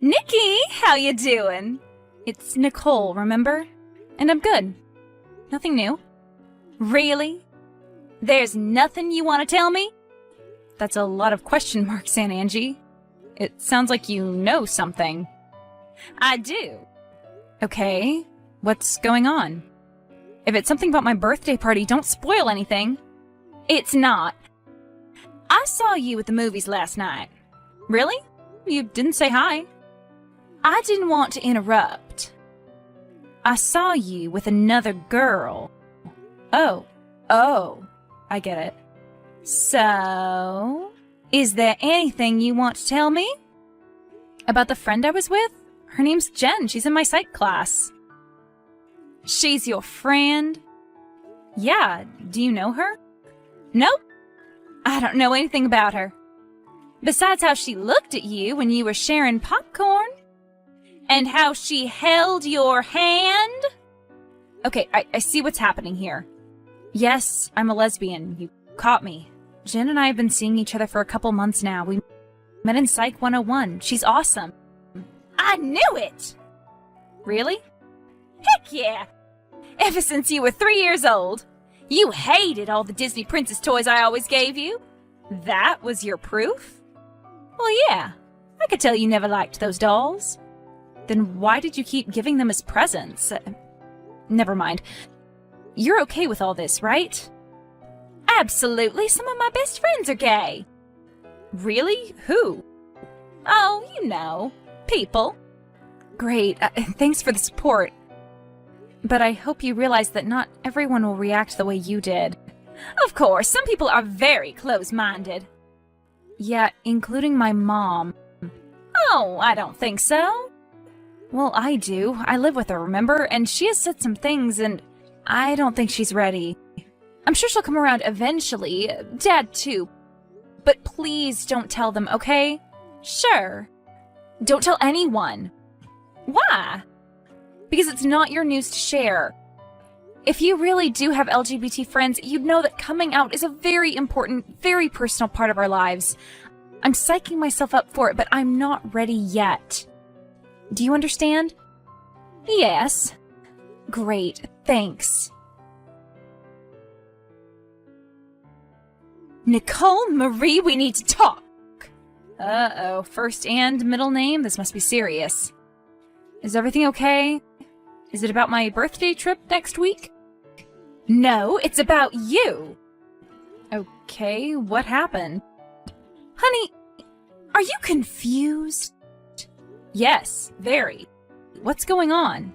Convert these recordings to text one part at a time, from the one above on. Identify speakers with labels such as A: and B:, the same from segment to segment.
A: Nikki, how you doing? It's Nicole, remember? And I'm good. Nothing new. Really? There's nothing you want to tell me? That's a lot of question marks, Aunt Angie. It sounds like you know something. I do. Okay, what's going on? If it's something about my birthday party, don't spoil anything. It's not. I saw you at the movies last night. Really? You didn't say hi. I didn't want to interrupt. I saw you with another girl. Oh, I get it. So, is there anything you want to tell me? About the friend I was with? Her name's Jen. She's in my psych class. She's your friend? Yeah, do you know her? Nope. I don't know anything about her. Besides how she looked at you when you were sharing popcorn. And how she held your hand. Okay, I see what's happening here. Yes, I'm a lesbian. You caught me. Jen and I have been seeing each other for a couple months now. We met in Psych 101. She's awesome. I knew it! Really? Heck yeah! Ever since you were 3 years old. You hated all the Disney princess toys I always gave you. That was your proof? Well, yeah. I could tell you never liked those dolls. Then why did you keep giving them as presents? Never mind. You're okay with all this, right? Absolutely. Some of my best friends are gay. Really? Who? Oh, you know. People. Great. Thanks for the support. But I hope you realize that not everyone will react the way you did. Of course, some people are very close-minded. Yeah, including my mom. Oh, I don't think so. Well, I do. I live with her, remember? And she has said some things, and I don't think she's ready. I'm sure she'll come around eventually. Dad, too. But please don't tell them, okay? Sure. Don't tell anyone. Why? Because it's not your news to share. If you really do have LGBT friends, you'd know that coming out is a very important, very personal part of our lives. I'm psyching myself up for it, but I'm not ready yet. Do you understand? Yes. Great, thanks. Nicole Marie, we need to talk. Uh-oh, first and middle name? This must be serious. Is everything okay? Is it about my birthday trip next week? No, it's about you. Okay, what happened? Honey, are you confused? Yes, very. What's going on?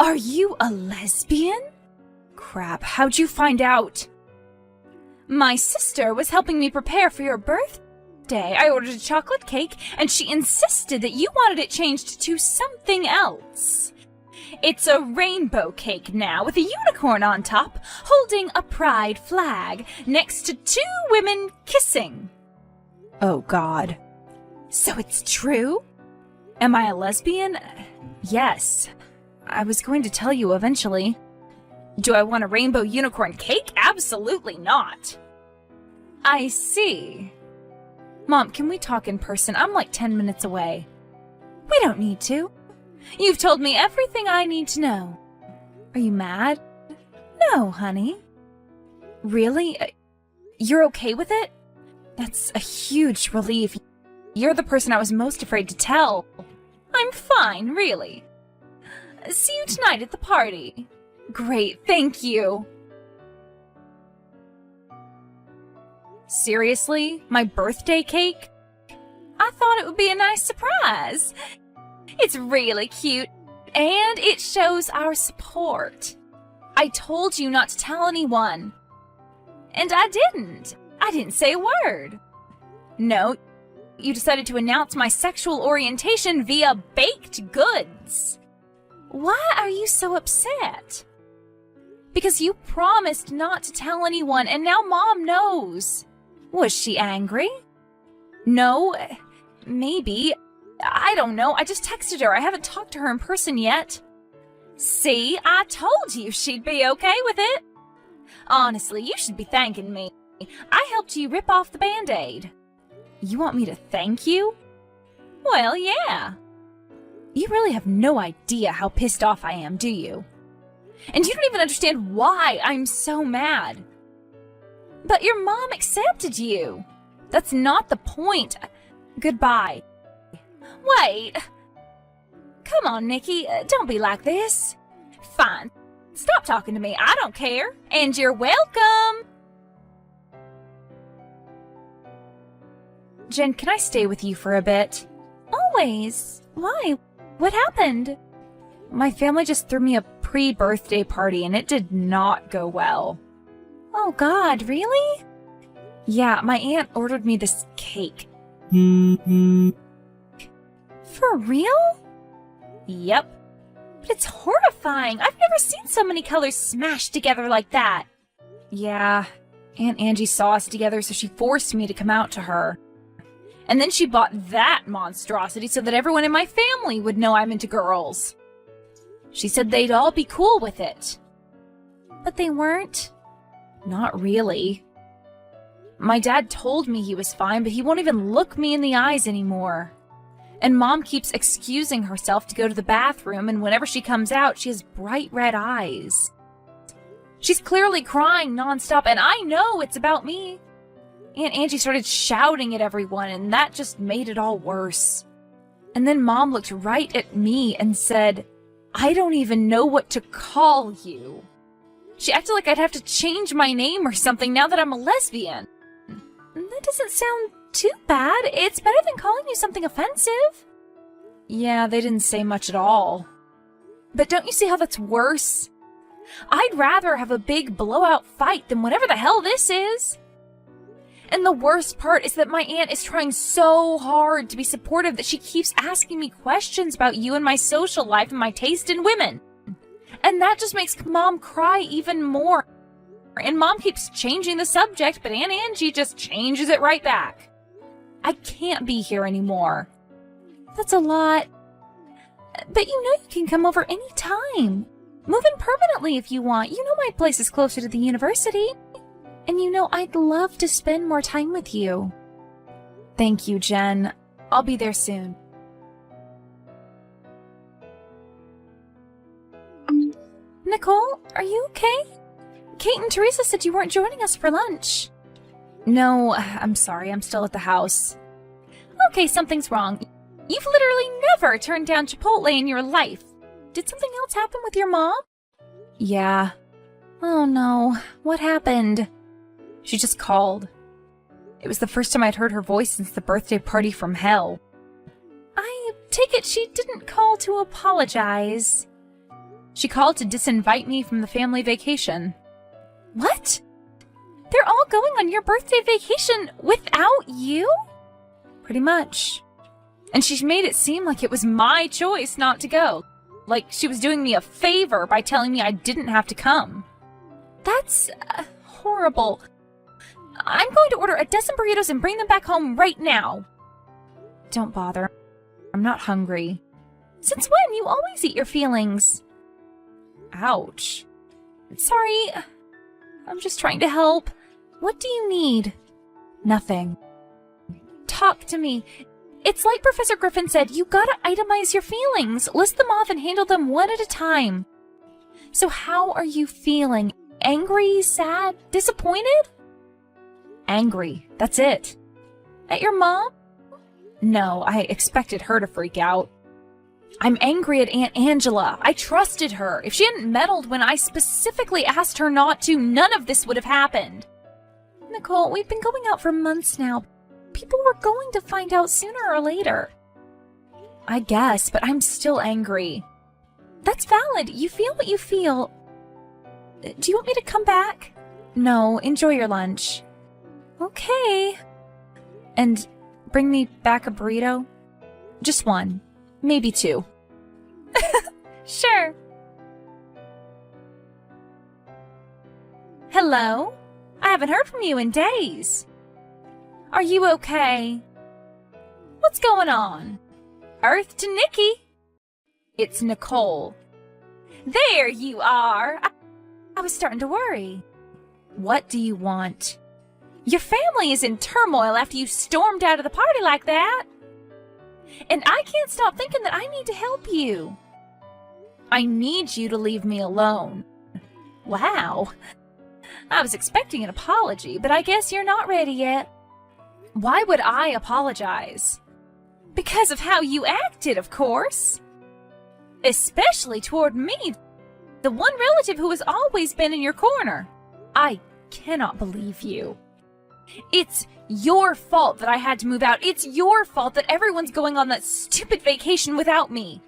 A: Are you a lesbian? Crap, how'd you find out? My sister was helping me prepare for your birthday. I ordered a chocolate cake, and she insisted that you wanted it changed to something else. It's a rainbow cake now, with a unicorn on top, holding a pride flag, next to 2 women kissing. Oh, God. So it's true? Am I a lesbian? Yes. I was going to tell you eventually. Do I want a rainbow unicorn cake? Absolutely not. I see. Mom, can we talk in person? I'm like 10 minutes away. We don't need to. You've told me everything I need to know. Are you mad? No, honey. Really? You're okay with it? That's a huge relief. You're the person I was most afraid to tell. I'm fine, really. See you tonight at the party. Great, thank you. Seriously? My birthday cake? I thought it would be a nice surprise. It's really cute, and it shows our support. I told you not to tell anyone. And I didn't. I didn't say a word. No, you decided to announce my sexual orientation via baked goods. Why are you so upset? Because you promised not to tell anyone, and now Mom knows. Was she angry? No, maybe. I don't know. I just texted her. I haven't talked to her in person yet. See, I told you she'd be okay with it. Honestly, you should be thanking me. I helped you rip off the Band-Aid. You want me to thank you? Well, yeah. You really have no idea how pissed off I am, do you? And you don't even understand why I'm so mad. But your mom accepted you. That's not the point. Goodbye. Wait. Come on, Nikki. Don't be like this. Fine. Stop talking to me. I don't care. And you're welcome. Jen, can I stay with you for a bit? Always. Why? What happened? My family just threw me a pre-birthday party and it did not go well. Oh God, really? Yeah, my aunt ordered me this cake. For real? Yep. But it's horrifying. I've never seen so many colors smashed together like that. Yeah, Aunt Angie saw us together, so she forced me to come out to her. And then she bought that monstrosity so that everyone in my family would know I'm into girls. She said they'd all be cool with it. But they weren't? Not really. My dad told me he was fine, but he won't even look me in the eyes anymore. And Mom keeps excusing herself to go to the bathroom, and whenever she comes out, she has bright red eyes. She's clearly crying nonstop, and I know it's about me. Aunt Angie started shouting at everyone, and that just made it all worse. And then Mom looked right at me and said, I don't even know what to call you. She acted like I'd have to change my name or something now that I'm a lesbian. That doesn't sound too bad. It's better than calling you something offensive. Yeah, they didn't say much at all. But don't you see how that's worse? I'd rather have a big blowout fight than whatever the hell this is. And the worst part is that my aunt is trying so hard to be supportive that she keeps asking me questions about you and my social life and my taste in women. And that just makes Mom cry even more. And Mom keeps changing the subject, but Aunt Angie just changes it right back. I can't be here anymore. That's a lot. But you know you can come over any time. Move in permanently if you want. You know my place is closer to the university. And you know I'd love to spend more time with you. Thank you, Jen. I'll be there soon. Nicole, are you okay? Kate and Teresa said you weren't joining us for lunch. No, I'm sorry. I'm still at the house. Okay, something's wrong. You've literally never turned down Chipotle in your life. Did something else happen with your mom? Yeah. Oh no. What happened? She just called. It was the first time I'd heard her voice since the birthday party from hell. I take it she didn't call to apologize. She called to disinvite me from the family vacation. What? They're all going on your birthday vacation without you? Pretty much. And she made it seem like it was my choice not to go. Like she was doing me a favor by telling me I didn't have to come. That's horrible. I'm going to order a dozen burritos and bring them back home right now. Don't bother. I'm not hungry. Since when? You always eat your feelings. Ouch. Sorry. I'm just trying to help. What do you need? Nothing. Talk to me. It's like Professor Griffin said, you gotta itemize your feelings. List them off and handle them one at a time. So how are you feeling? Angry, sad, disappointed? Angry. That's it. At your mom? No, I expected her to freak out. I'm angry at Aunt Angela. I trusted her. If she hadn't meddled when I specifically asked her not to, none of this would have happened. Nicole, we've been going out for months now. People were going to find out sooner or later. I guess, but I'm still angry. That's valid. You feel what you feel. Do you want me to come back? No, enjoy your lunch. Okay. And bring me back a burrito? Just one. Maybe two. Sure. Hello? I haven't heard from you in days. Are you okay? What's going on? Earth to Nikki. It's Nicole. There you are. I was starting to worry. What do you want? Your family is in turmoil after you stormed out of the party like that. And I can't stop thinking that I need to help you. I need you to leave me alone. Wow. I was expecting an apology, but I guess you're not ready yet. Why would I apologize? Because of how you acted, of course. Especially toward me, the one relative who has always been in your corner. I cannot believe you. It's your fault that I had to move out. It's your fault that everyone's going on that stupid vacation without me.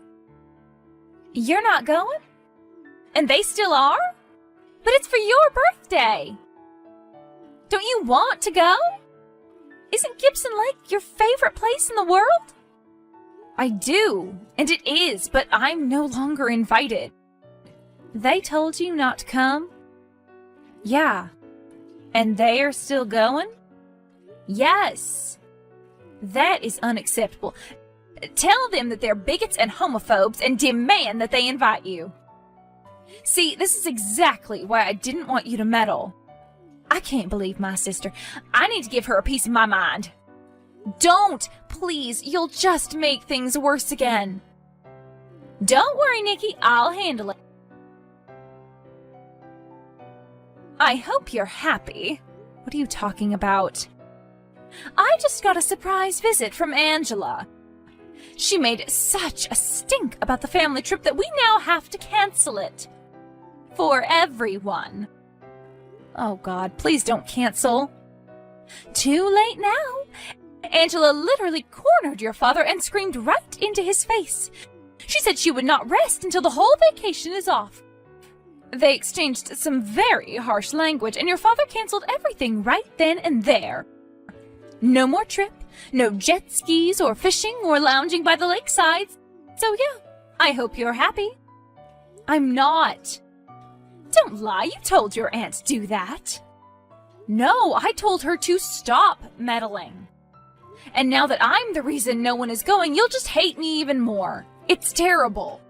A: You're not going? And they still are? But it's for your birthday. Don't you want to go? Isn't Gibson Lake your favorite place in the world? I do, and it is, but I'm no longer invited. They told you not to come? Yeah. And they are still going? Yes. That is unacceptable. Tell them that they're bigots and homophobes and demand that they invite you. See, this is exactly why I didn't want you to meddle. I can't believe my sister. I need to give her a piece of my mind. Don't, please. You'll just make things worse again. Don't worry, Nikki. I'll handle it. I hope you're happy. What are you talking about? I just got a surprise visit from Angela. She made such a stink about the family trip that we now have to cancel it. For everyone. Oh God, please don't cancel. Too late now. Angela literally cornered your father and screamed right into his face. She said she would not rest until the whole vacation is off. They exchanged some very harsh language, and your father canceled everything right then and there. No more trip, no jet skis or fishing or lounging by the lakeside. So yeah, I hope you're happy. I'm not. Don't lie, you told your aunt to do that. No, I told her to stop meddling. And now that I'm the reason no one is going, you'll just hate me even more. It's terrible.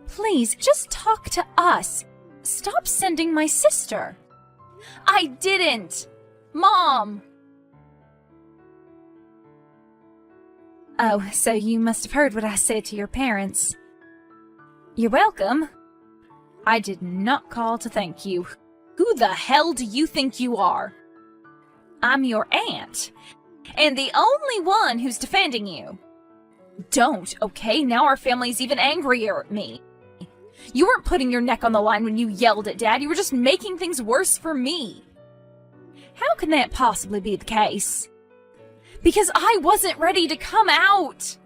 A: Please, just talk to us. Stop sending my sister. I didn't. Mom. Oh, so you must have heard what I said to your parents. You're welcome. I did not call to thank you. Who the hell do you think you are? I'm your aunt, and the only one who's defending you. Don't, okay? Now our family's even angrier at me. You weren't putting your neck on the line when you yelled at Dad. You were just making things worse for me. How can that possibly be the case? Because I wasn't ready to come out.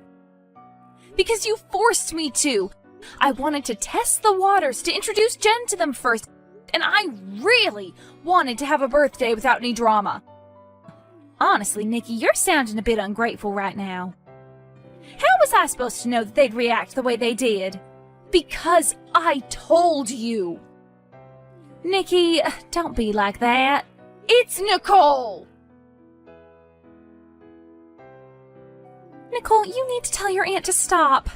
A: Because you forced me to. I wanted to test the waters, to introduce Jen to them first, and I really wanted to have a birthday without any drama. Honestly, Nikki, you're sounding a bit ungrateful right now. How was I supposed to know that they'd react the way they did? Because I told you. Nikki, don't be like that. It's Nicole! Nicole, you need to tell your aunt to stop.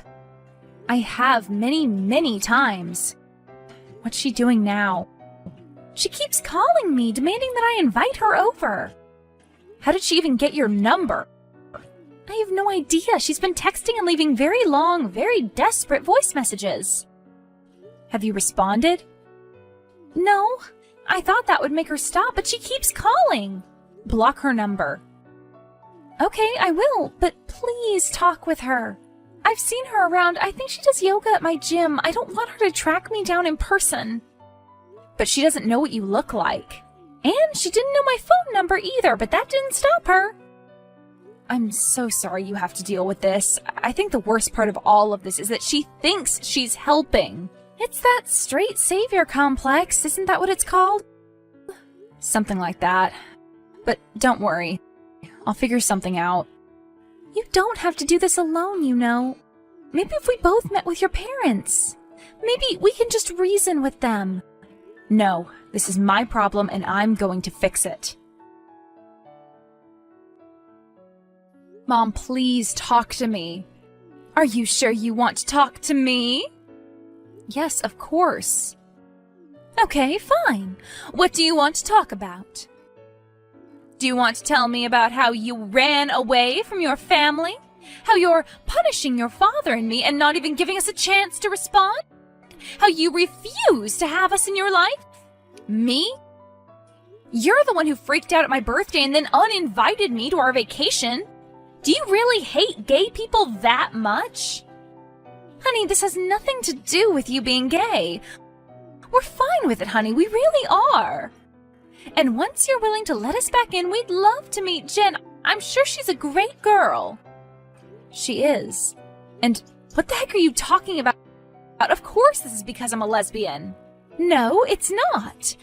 A: I have many, many times. What's she doing now? She keeps calling me, demanding that I invite her over. How did she even get your number? I have no idea. She's been texting and leaving very long, very desperate voice messages. Have you responded? No. I thought that would make her stop, but she keeps calling. Block her number. Okay, I will, but please talk with her. I've seen her around. I think she does yoga at my gym. I don't want her to track me down in person. But she doesn't know what you look like. And she didn't know my phone number either, but that didn't stop her. I'm so sorry you have to deal with this. I think the worst part of all of this is that she thinks she's helping. It's that straight savior complex, isn't that what it's called? Something like that. But don't worry. I'll figure something out. You don't have to do this alone, you know. Maybe if we both met with your parents. Maybe we can just reason with them. No, this is my problem and I'm going to fix it. Mom, please talk to me. Are you sure you want to talk to me? Yes, of course. Okay, fine. What do you want to talk about? Do you want to tell me about how you ran away from your family How you're punishing your father and me and not even giving us a chance to respond? How you refuse to have us in your life? Me? You're the one who freaked out at my birthday and then uninvited me to our vacation. Do you really hate gay people that much? Honey, this has nothing to do with you being gay. We're fine with it, honey. We really are. And once you're willing to let us back in, we'd love to meet Jen. I'm sure she's a great girl. She is. And what the heck are you talking about? Of course this is because I'm a lesbian. No, it's not.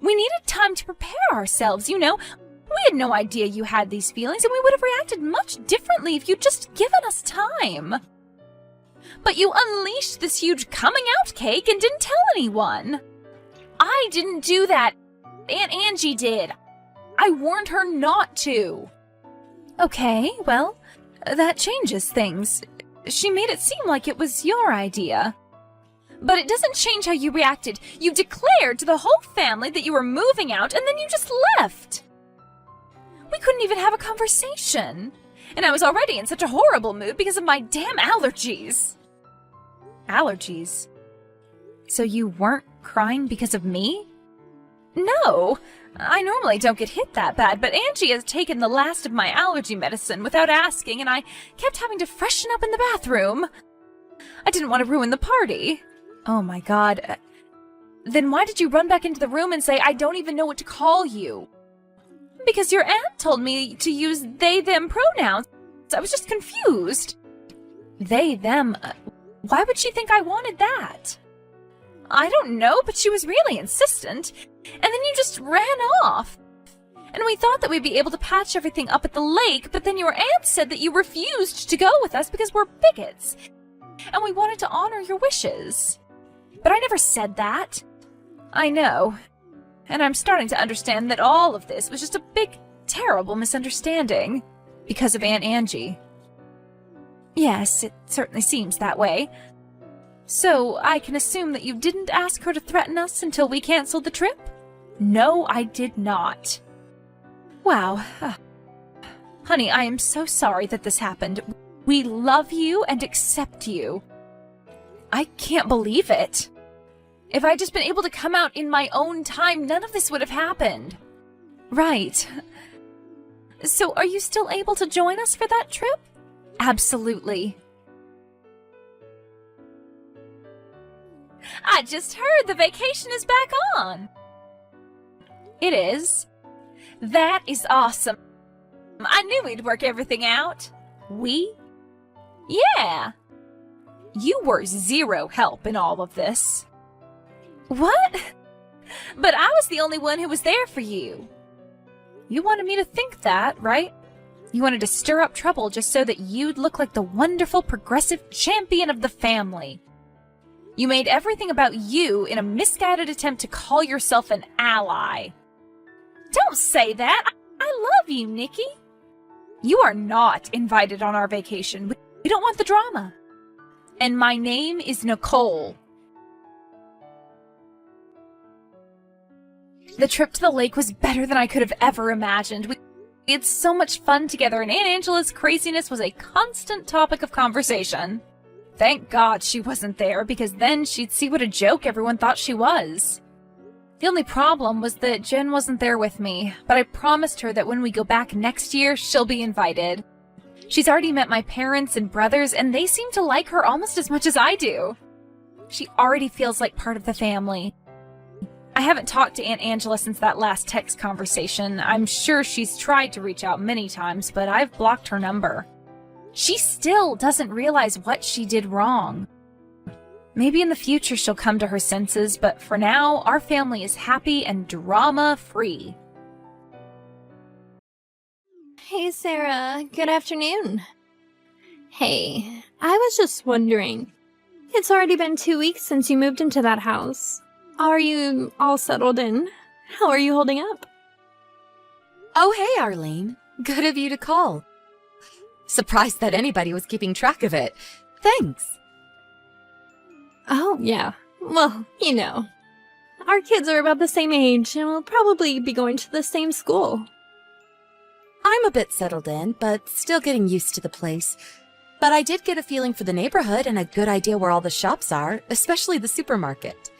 A: We needed time to prepare ourselves, you know. We had no idea you had these feelings, and we would have reacted much differently if you'd just given us time. But you unleashed this huge coming out cake and didn't tell anyone. I didn't do that. Aunt Angie did. I warned her not to. Okay, well, that changes things. She made it seem like it was your idea. But it doesn't change how you reacted. You declared to the whole family that you were moving out, and then you just left. We couldn't even have a conversation. And I was already in such a horrible mood because of my damn allergies. Allergies? So you weren't crying because of me? No, I normally don't get hit that bad, but Angie has taken the last of my allergy medicine without asking, and I kept having to freshen up in the bathroom. I didn't want to ruin the party. Oh my god. Then why did you run back into the room and say, I don't even know what to call you? Because your aunt told me to use they, them pronouns. I was just confused. They, them. Why would she think I wanted that? I don't know, but she was really insistent. And then you just ran off. And we thought that we'd be able to patch everything up at the lake, but then your aunt said that you refused to go with us because we're bigots. And we wanted to honor your wishes. But I never said that. I know. And I'm starting to understand that all of this was just a big, terrible misunderstanding. Because of Aunt Angie. Yes, it certainly seems that way. So, I can assume that you didn't ask her to threaten us until we canceled the trip? No, I did not. Wow. Honey, I am so sorry that this happened. We love you and accept you. I can't believe it. If I'd just been able to come out in my own time, none of this would have happened. Right. So are you still able to join us for that trip? Absolutely. I just heard the vacation is back on. It is. That is awesome. I knew we'd work everything out. We? Yeah. You were zero help in all of this. What? But I was the only one who was there for you. You wanted me to think that, right? You wanted to stir up trouble just so that you'd look like the wonderful progressive champion of the family. You made everything about you in a misguided attempt to call yourself an ally. Don't say that! I love you, Nikki. You are not invited on our vacation. We don't want the drama. And my name is Nicole. The trip to the lake was better than I could have ever imagined. We had so much fun together, and Aunt Angela's craziness was a constant topic of conversation. Thank God she wasn't there, because then she'd see what a joke everyone thought she was. The only problem was that Jen wasn't there with me, but I promised her that when we go back next year, she'll be invited. She's already met my parents and brothers, and they seem to like her almost as much as I do. She already feels like part of the family. I haven't talked to Aunt Angela since that last text conversation. I'm sure she's tried to reach out many times, but I've blocked her number. She still doesn't realize what she did wrong. Maybe in the future she'll come to her senses, but for now, our family is happy and drama-free.
B: Hey, Sarah. Good afternoon. Hey, I was just wondering. It's already been 2 weeks since you moved into that house. Are you all settled in? How are you holding up?
C: Oh, hey, Arlene. Good of you to call. Surprised that anybody was keeping track of it. Thanks.
B: Oh, yeah. Well, you know. Our kids are about the same age, and we'll probably be going to the same school.
C: I'm a bit settled in, but still getting used to the place. But I did get a feeling for the neighborhood and a good idea where all the shops are, especially the supermarket.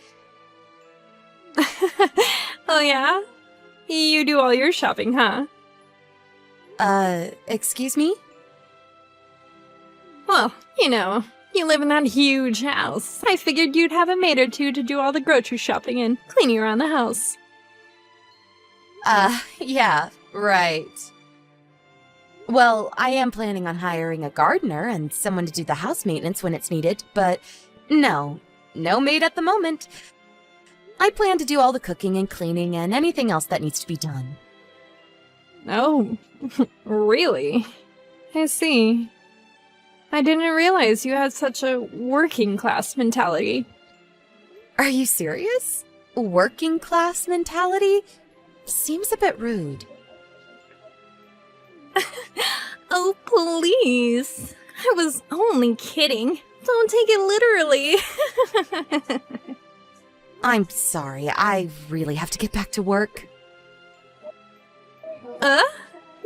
B: Oh yeah? You do all your shopping, huh?
C: Excuse me?
B: Well, you live in that huge house. I figured you'd have a maid or two to do all the grocery shopping and cleaning around the house.
C: Yeah, right. Well, I am planning on hiring a gardener and someone to do the house maintenance when it's needed, but no maid at the moment. I plan to do all the cooking and cleaning and anything else that needs to be done.
B: Oh, really? I see. I didn't realize you had such a working class mentality.
C: Are you serious? Working class mentality? Seems a bit rude.
B: Oh, please. I was only kidding. Don't take it literally.
C: I'm sorry, I really have to get back to work.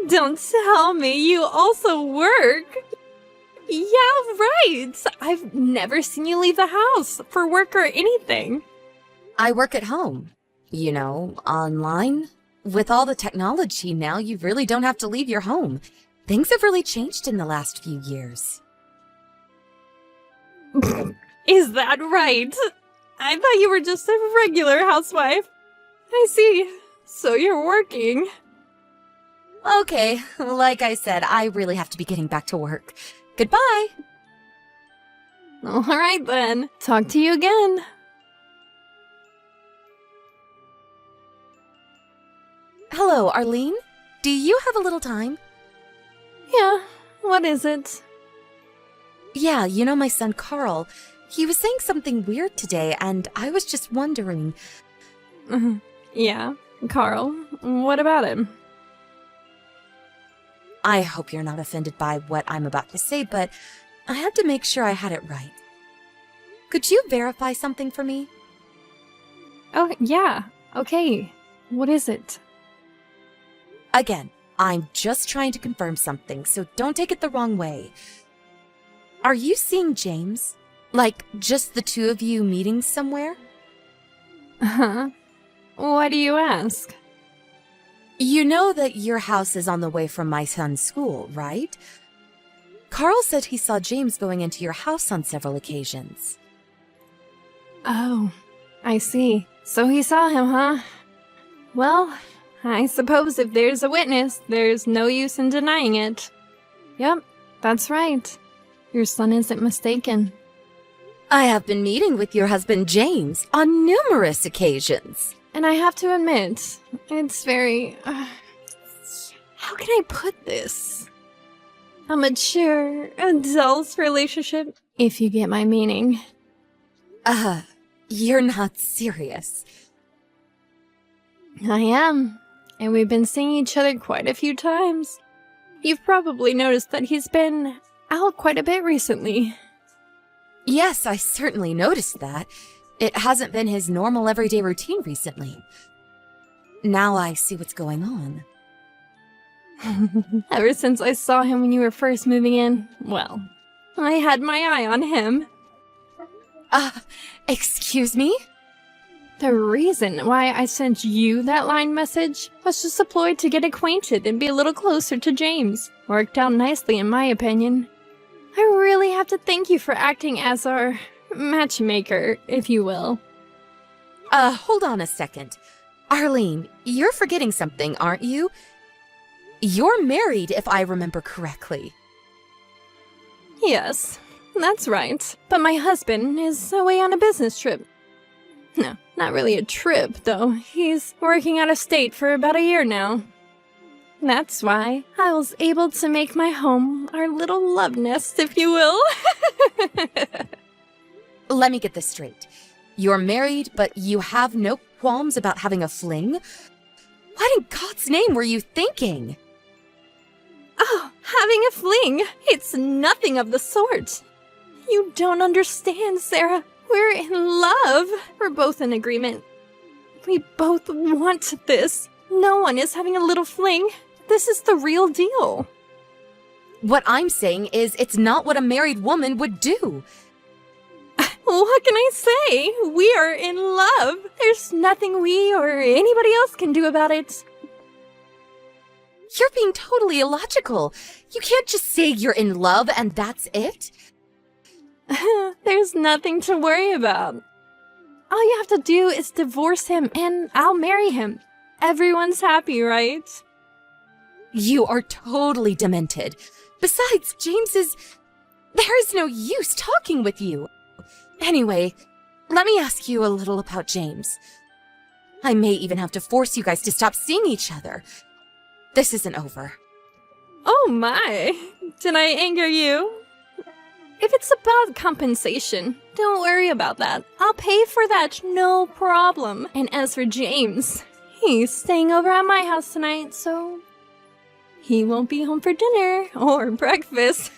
B: Don't tell me you also work. Yeah, right. I've never seen you leave the house for work or anything.
C: I work at home. Online. With all the technology now, you really don't have to leave your home. Things have really changed in the last few years.
B: Is that right? I thought you were just a regular housewife. I see. So you're working.
C: Okay, like I said, I really have to be getting back to work. Goodbye!
B: All right then. Talk to you again.
C: Hello, Arlene? Do you have a little time?
B: Yeah, what is it?
C: Yeah, my son Carl. He was saying something weird today, and I was just wondering.
B: Yeah, Carl. What about him?
C: I hope you're not offended by what I'm about to say, but I had to make sure I had it right. Could you verify something for me?
B: Oh, yeah. Okay. What is it?
C: Again, I'm just trying to confirm something, so don't take it the wrong way. Are you seeing James? Like, just the two of you meeting somewhere?
B: Huh? Why do you ask?
C: You know that your house is on the way from my son's school, right? Carl said he saw James going into your house on several occasions.
B: Oh, I see. So he saw him, huh? Well, I suppose if there's a witness, there's no use in denying it. Yep, that's right. Your son isn't mistaken.
C: I have been meeting with your husband James on numerous occasions.
B: And I have to admit, it's very... how can I put this? A mature, adult relationship, if you get my meaning.
C: You're not serious.
B: I am. And we've been seeing each other quite a few times. You've probably noticed that he's been out quite a bit recently.
C: Yes, I certainly noticed that. It hasn't been his normal everyday routine recently. Now I see what's going on.
B: Ever since I saw him when you were first moving in, well, I had my eye on him.
C: Excuse me?
B: The reason why I sent you that line message was just a ploy to get acquainted and be a little closer to James. Worked out nicely in my opinion. I really have to thank you for acting as our matchmaker, if you will.
C: Hold on a second. Arlene, you're forgetting something, aren't you? You're married, if I remember correctly.
B: Yes, that's right. But my husband is away on a business trip. No, not really a trip, though. He's working out of state for about a year now. That's why I was able to make my home our little love nest, if you will.
C: Let me get this straight. You're married, but you have no qualms about having a fling? What in God's name were you thinking?
B: Oh, having a fling! It's nothing of the sort. You don't understand, Sarah. We're in love. We're both in agreement. We both want this. No one is having a little fling. This is the real deal.
C: What I'm saying is it's not what a married woman would do.
B: What can I say? We are in love. There's nothing we or anybody else can do about it.
C: You're being totally illogical. You can't just say you're in love and that's it.
B: There's nothing to worry about. All you have to do is divorce him and I'll marry him. Everyone's happy, right?
C: You are totally demented. Besides, there is no use talking with you. Anyway, let me ask you a little about James. I may even have to force you guys to stop seeing each other. This isn't over.
B: Oh my, did I anger you? If it's about compensation, don't worry about that. I'll pay for that, no problem. And as for James, he's staying over at my house tonight, so he won't be home for dinner or breakfast.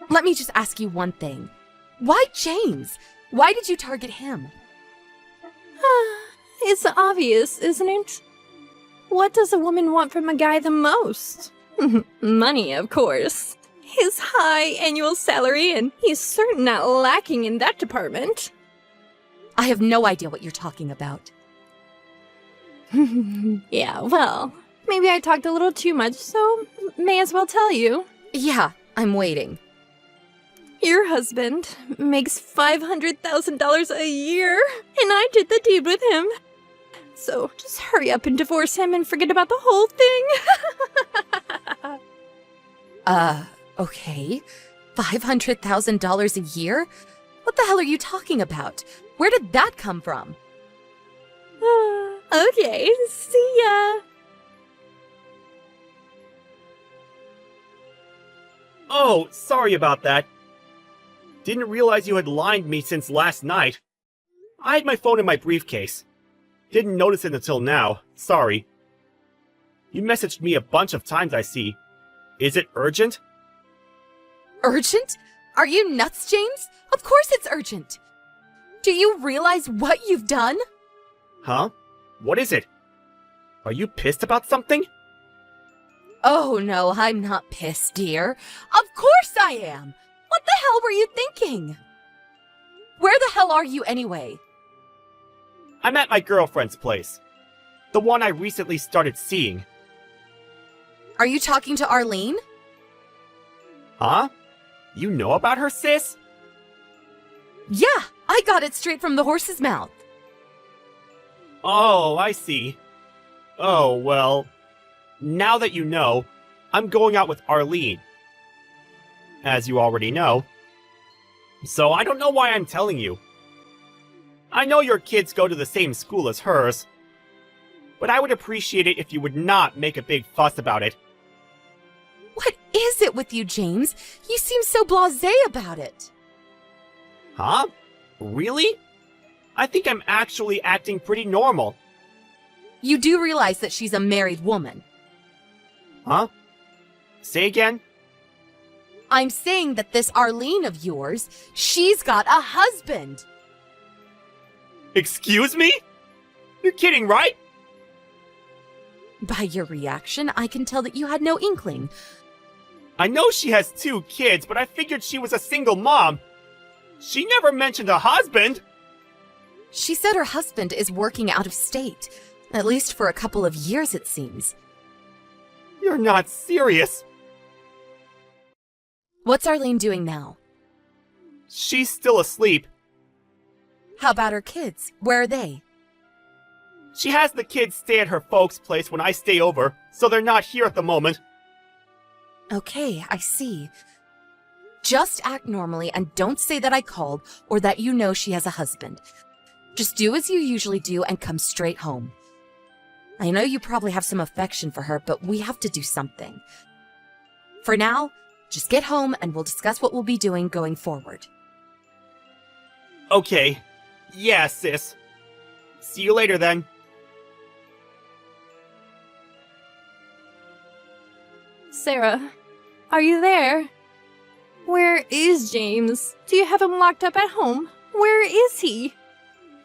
C: Let me just ask you one thing. Why James? Why did you target him?
B: It's obvious, isn't it? What does a woman want from a guy the most? Money, of course. His high annual salary, and he's certain not lacking in that department.
C: I have no idea what you're talking about.
B: Yeah, well, maybe I talked a little too much, so may as well tell you.
C: Yeah, I'm waiting.
B: Your husband makes $500,000 a year, and I did the deed with him. So just hurry up and divorce him and forget about the whole thing.
C: Okay. $500,000 a year? What the hell are you talking about? Where did that come from?
B: Okay, see ya.
D: Oh, sorry about that. Didn't realize you had lined me since last night. I had my phone in my briefcase. Didn't notice it until now. Sorry. You messaged me a bunch of times, I see. Is it urgent?
C: Urgent? Are you nuts, James? Of course it's urgent. Do you realize what you've done?
D: Huh? What is it? Are you pissed about something?
C: Oh no, I'm not pissed, dear. Of course I am! What the hell were you thinking? Where the hell are you anyway?
D: I'm at my girlfriend's place. The one I recently started seeing.
C: Are you talking to Arlene?
D: Huh? You know about her, sis?
C: Yeah, I got it straight from the horse's mouth.
D: Oh, I see. Oh, well. Now that you know, I'm going out with Arlene. As you already know. So I don't know why I'm telling you. I know your kids go to the same school as hers. But I would appreciate it if you would not make a big fuss about it.
C: What is it with you, James? You seem so blasé about it.
D: Huh? Really? I think I'm actually acting pretty normal.
C: You do realize that she's a married woman.
D: Huh? Say again?
C: I'm saying that this Arlene of yours, she's got a husband.
D: Excuse me? You're kidding, right?
C: By your reaction, I can tell that you had no inkling.
D: I know she has 2 kids, but I figured she was a single mom. She never mentioned a husband.
C: She said her husband is working out of state. At least for a couple of years, it seems.
D: You're not serious.
C: What's Arlene doing now?
D: She's still asleep.
C: How about her kids? Where are they?
D: She has the kids stay at her folks' place when I stay over, so they're not here at the moment.
C: Okay, I see. Just act normally and don't say that I called or that you know she has a husband. Just do as you usually do and come straight home. I know you probably have some affection for her, but we have to do something. For now, just get home and we'll discuss what we'll be doing going forward.
D: Okay. Yeah, sis. See you later then.
B: Sarah, are you there? Where is James? Do you have him locked up at home? Where is he?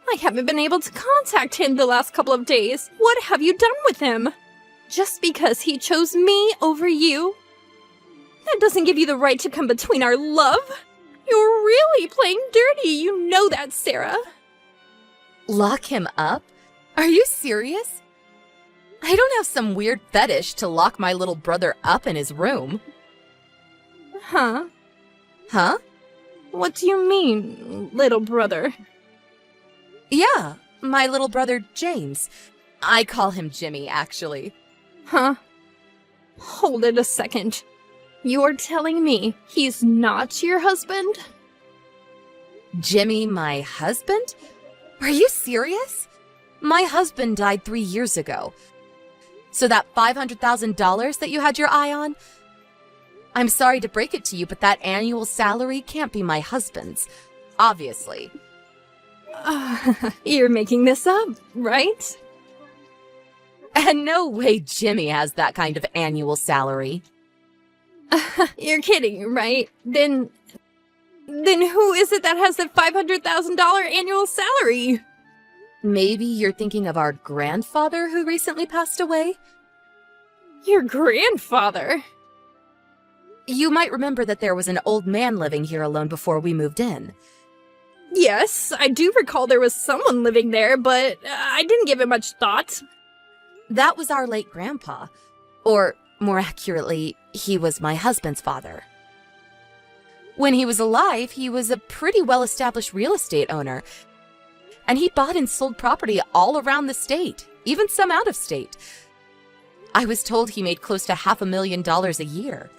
B: I haven't been able to contact him the last couple of days. What have you done with him? Just because he chose me over you? That doesn't give you the right to come between our love. You're really playing dirty, you know that, Sarah.
C: Lock him up? Are you serious? I don't have some weird fetish to lock my little brother up in his room.
B: Huh?
C: Huh?
B: What do you mean, little brother?
C: Yeah, my little brother James. I call him Jimmy, actually.
B: Huh? Hold it a second. You're telling me he's not your husband?
C: Jimmy, my husband? Are you serious? My husband died 3 years ago. So that $500,000 that you had your eye on? I'm sorry to break it to you, but that annual salary can't be my husband's. Obviously.
B: You're making this up, right?
C: And no way Jimmy has that kind of annual salary.
B: You're kidding, right? Then who is it that has the $500,000 annual salary?
C: Maybe you're thinking of our grandfather who recently passed away?
B: Your grandfather?
C: You might remember that there was an old man living here alone before we moved in.
B: Yes, I do recall there was someone living there, but I didn't give it much thought.
C: That was our late grandpa. Or, more accurately, he was my husband's father. When he was alive, he was a pretty well-established real estate owner. And he bought and sold property all around the state, even some out of state. I was told he made close to $500,000 a year.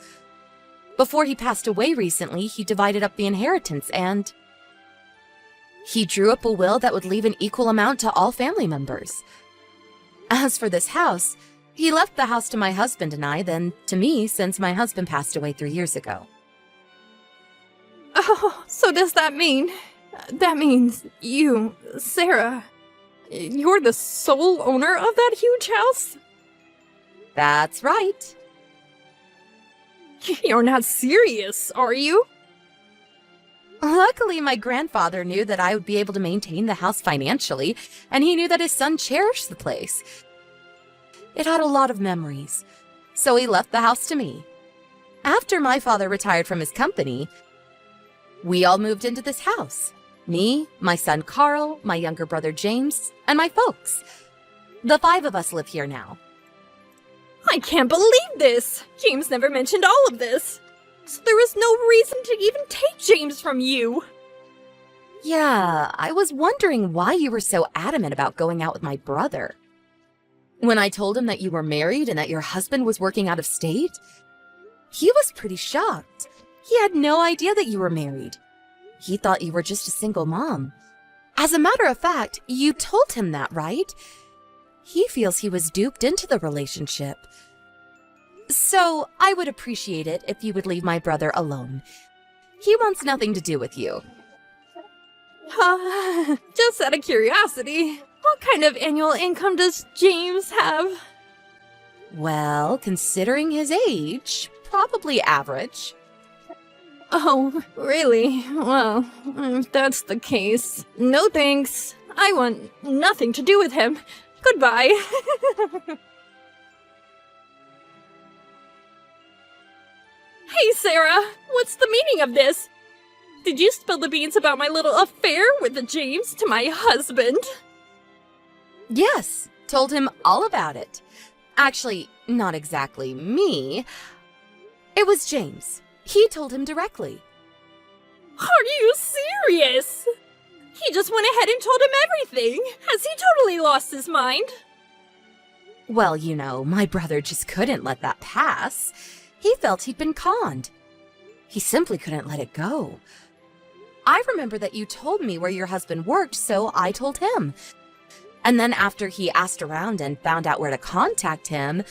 C: Before he passed away recently, he divided up the inheritance and he drew up a will that would leave an equal amount to all family members. As for this house, he left the house to my husband and I, then to me, since my husband passed away 3 years ago.
B: Oh, so does that mean... That means you, Sarah, you're the sole owner of that huge house?
C: That's right.
B: You're not serious, are you?
C: Luckily, my grandfather knew that I would be able to maintain the house financially, and he knew that his son cherished the place. It had a lot of memories, so he left the house to me. After my father retired from his company, we all moved into this house. Me, my son Carl, my younger brother James, and my folks. The 5 of us live here now.
B: I can't believe this! James never mentioned all of this. So there was no reason to even take James from you.
C: Yeah, I was wondering why you were so adamant about going out with my brother. When I told him that you were married and that your husband was working out of state, he was pretty shocked. He had no idea that you were married. He thought you were just a single mom. As a matter of fact, you told him that, right? He feels he was duped into the relationship. So, I would appreciate it if you would leave my brother alone. He wants nothing to do with you.
B: Just out of curiosity, what kind of annual income does James have?
C: Well, considering his age, probably average.
B: Oh, really? Well, if that's the case, no thanks. I want nothing to do with him. Goodbye. Hey, Sarah, what's the meaning of this? Did you spill the beans about my little affair with James to my husband?
C: Yes, told him all about it. Actually, not exactly me. It was James. He told him directly.
B: Are you serious? He just went ahead and told him everything. Has he totally lost his mind?
C: Well, you know, my brother just couldn't let that pass. He felt he'd been conned. He simply couldn't let it go. I remember that you told me where your husband worked, so I told him. And then after he asked around and found out where to contact him,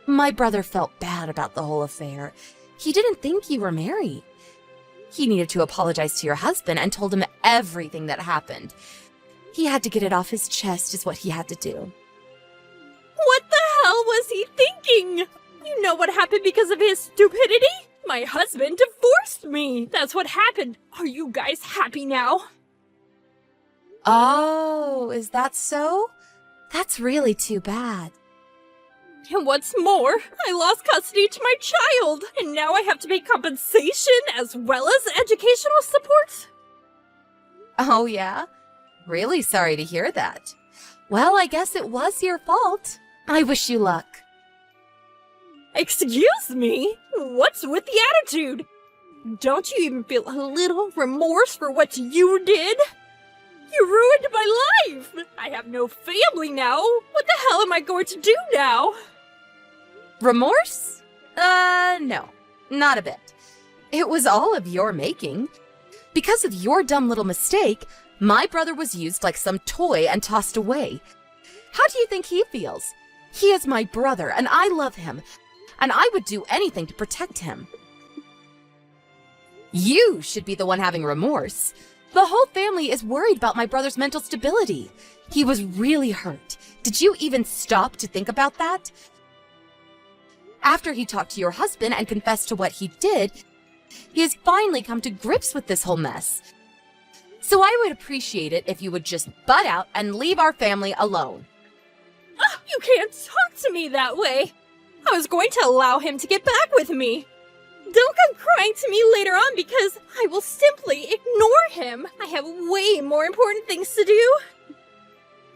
C: my brother felt bad about the whole affair. He didn't think you were married. He needed to apologize to your husband and told him everything that happened. He had to get it off his chest is what he had to do.
B: What the hell was he thinking? You know what happened because of his stupidity? My husband divorced me. That's what happened. Are you guys happy now?
C: Oh, is that so? That's really too bad.
B: And what's more, I lost custody to my child, and now I have to pay compensation as well as educational support.
C: Oh, yeah? Really sorry to hear that. Well, I guess it was your fault. I wish you luck.
B: Excuse me? What's with the attitude? Don't you even feel a little remorse for what you did? You ruined my life! I have no family now! What the hell am I going to do now?
C: Remorse? No. Not a bit. It was all of your making. Because of your dumb little mistake, my brother was used like some toy and tossed away. How do you think he feels? He is my brother, and I love him, and I would do anything to protect him. You should be the one having remorse. The whole family is worried about my brother's mental stability. He was really hurt. Did you even stop to think about that? After he talked to your husband and confessed to what he did, he has finally come to grips with this whole mess. So I would appreciate it if you would just butt out and leave our family alone.
B: You can't talk to me that way. I was going to allow him to get back with me. Don't come crying to me later on because I will simply ignore him. I have way more important things to do.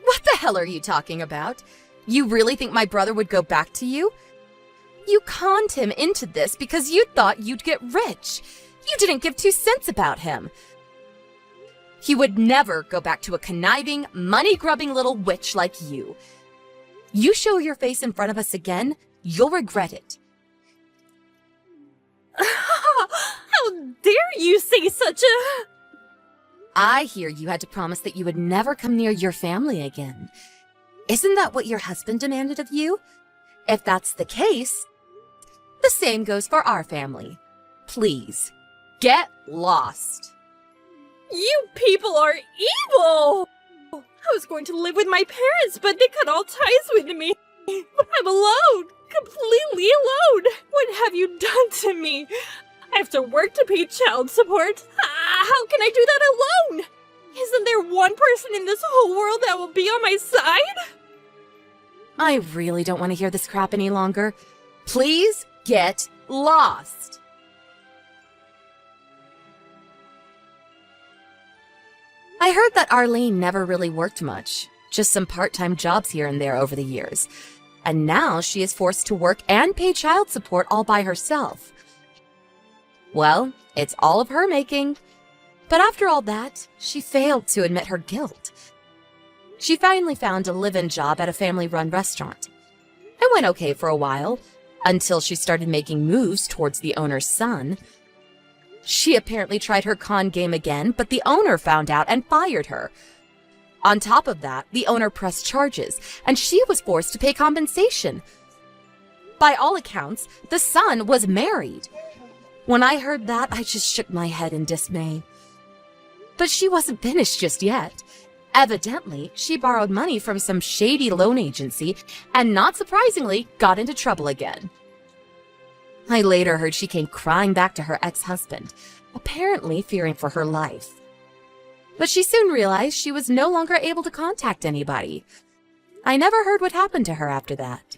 C: What the hell are you talking about? You really think my brother would go back to you? You conned him into this because you thought you'd get rich. You didn't give 2 cents about him. He would never go back to a conniving, money-grubbing little witch like you. You show your face in front of us again, you'll regret it.
B: How dare you say such a...
C: I hear you had to promise that you would never come near your family again. Isn't that what your husband demanded of you? If that's the case, the same goes for our family. Please, get lost.
B: You people are evil! I was going to live with my parents, but they cut all ties with me. I'm alone, completely alone. What have you done to me? I have to work to pay child support. How can I do that alone? Isn't there one person in this whole world that will be on my side?
C: I really don't want to hear this crap any longer. Please get lost. I heard that Arlene never really worked much, just some part-time jobs here and there over the years. And now she is forced to work and pay child support all by herself. Well, it's all of her making. But after all that, she failed to admit her guilt. She finally found a live-in job at a family-run restaurant. It went okay for a while, until she started making moves towards the owner's son. She apparently tried her con game again, but the owner found out and fired her. On top of that, the owner pressed charges, and she was forced to pay compensation. By all accounts, the son was married. When I heard that, I just shook my head in dismay. But she wasn't finished just yet. Evidently, she borrowed money from some shady loan agency and, not surprisingly, got into trouble again. I later heard she came crying back to her ex-husband, apparently fearing for her life. But she soon realized she was no longer able to contact anybody. I never heard what happened to her after that.